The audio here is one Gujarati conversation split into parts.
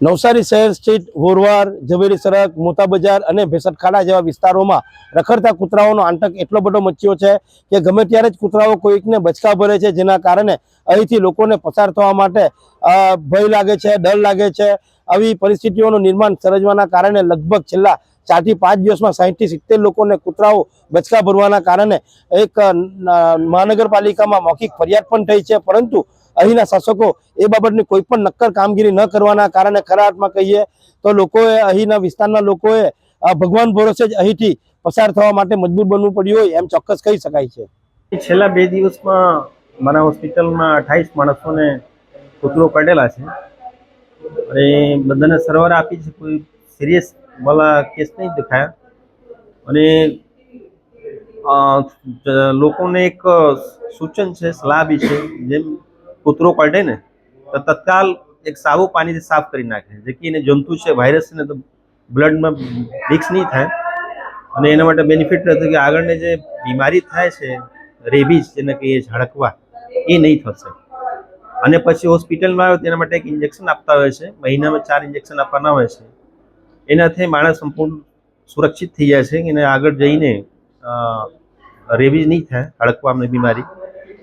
નવસારી શહેર સ્થિત હોરવાર, ઝવેરી સડક, મોતા બજાર અને ભેસતખાડા જેવા વિસ્તારોમાં રખડતા કૂતરાઓનો આતંક એટલો બધો મચ્યો છે કે ગમે ત્યારે જ કૂતરાઓ કોઈકને બચકા ભરે છે, જેના કારણે અહીંથી લોકોને પસાર થવા માટે ભય લાગે છે, ડર લાગે છે। આવી પરિસ્થિતિઓનું નિર્માણ સર્જવાના કારણે લગભગ છેલ્લા 4 થી 5 દિવસમાં 60 થી 70 લોકોને કૂતરાઓ બચકા ભરવાના કારણે એક મહાનગરપાલિકામાં મૌખિક ફરિયાદ પણ થઈ છે, પરંતુ અહીંના શાસકો એ બાબતની કોઈ પણ નક્કર કામગીરી ન કરવાના કારણે ખરા અર્થમાં કહીએ તો લોકોએ અહીંના વિસ્તારના લોકોએ ભગવાન ભરોસે જ અહીંથી પસાર થવા માટે મજબૂર બનવું પડ્યું હોય એમ ચોક્કસ કહી શકાય છે। છેલ્લા 2 દિવસમાં મારા હોસ્પિટલમાં 28 માણસોને કૂતરો કરડેલા છે અને બધાને સારવાર આપી છે। કોઈ સિરિયસ વાળા કેસ નહીં દેખાયા અને લોકોને એક સૂચન છે, સલાહ બી છે, જેમ કૂતરો કરડે ને તો તત્કાલ એક સાબુ પાણીથી સાફ કરી નાખે, જેથી એને જંતુ છે, વાયરસ છે ને તો બ્લડમાં મિક્સ નહીં થાય અને એના માટે બેનિફિટ રહેશે કે આગળને જે બીમારી થાય છે રેબીઝ જેને કહીએ ઝાડકવા, એ નહીં થશે। અને પછી હોસ્પિટલમાં આવે તેના માટે એક ઇન્જેક્શન આપતા હોય છે, મહિનામાં 4 ઇન્જેક્શન આપવાના હોય છે। એનાથી માણસ સંપૂર્ણ સુરક્ષિત થઈ જાય છે એને આગળ જઈને રેબીઝ નહીં થાય, હડકવાની બીમારી,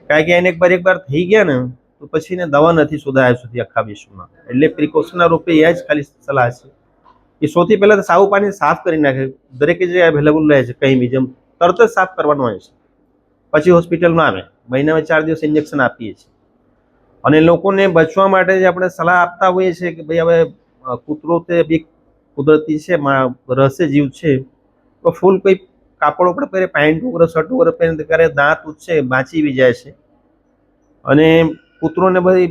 કારણ કે એને એકવાર થઈ ગયા ને તો પછી એને દવા નથી શોધાયા સુધી આખા વિશ્વમાં। એટલે પ્રિકોશનના રૂપે એ જ ખાલી સલાહ છે કે સૌથી પહેલાં તો સાબુ પાણી સાફ કરી નાખે, દરેક જે અવેલેબલ રહે છે કંઈ બી, જેમ તરત જ સાફ કરવાનું હોય છે, પછી હોસ્પિટલમાં આવે, મહિનામાં 4 દિવસ ઇન્જેક્શન આપીએ છીએ। અને લોકોને બચવા માટે જે આપણે સલાહ આપતા હોઈએ છીએ કે ભાઈ હવે કૂતરો તે બી કુદરતી છે, રહસ્ય જીવ છે, તો ફૂલ કોઈ કાપડ ઉપર પહેરે, પેન્ટ ઉપર, શર્ટ ઉપર પહેરે ત્યારે દાંત ઉછે, બાંચી બી જાય છે। અને કૂતરોને બધી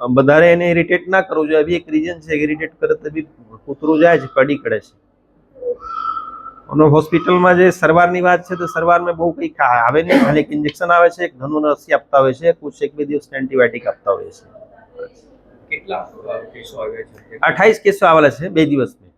વધારે એને ઇરિટેટ ના કરવું જોઈએ, એવી એક રીઝન છે કે ઇરિટેટ કરે તો બી કૂતરો જાય છે, કડી કરે છે। અને હોસ્પિટલમાં જે સારવારની વાત છે તો સારવારમાં બહુ કંઈ આવે નહીં, ખાલી એક ઇન્જેક્શન આવે છે, એક ધનુ રસી આપતા હોય છે, કુછ 1-2 દિવસ એન્ટીબાયોટિક આપતા હોય છે। કેટલા કેસો આવ્યા છે? 28 કેસો આવેલા છે 2 દિવસમાં।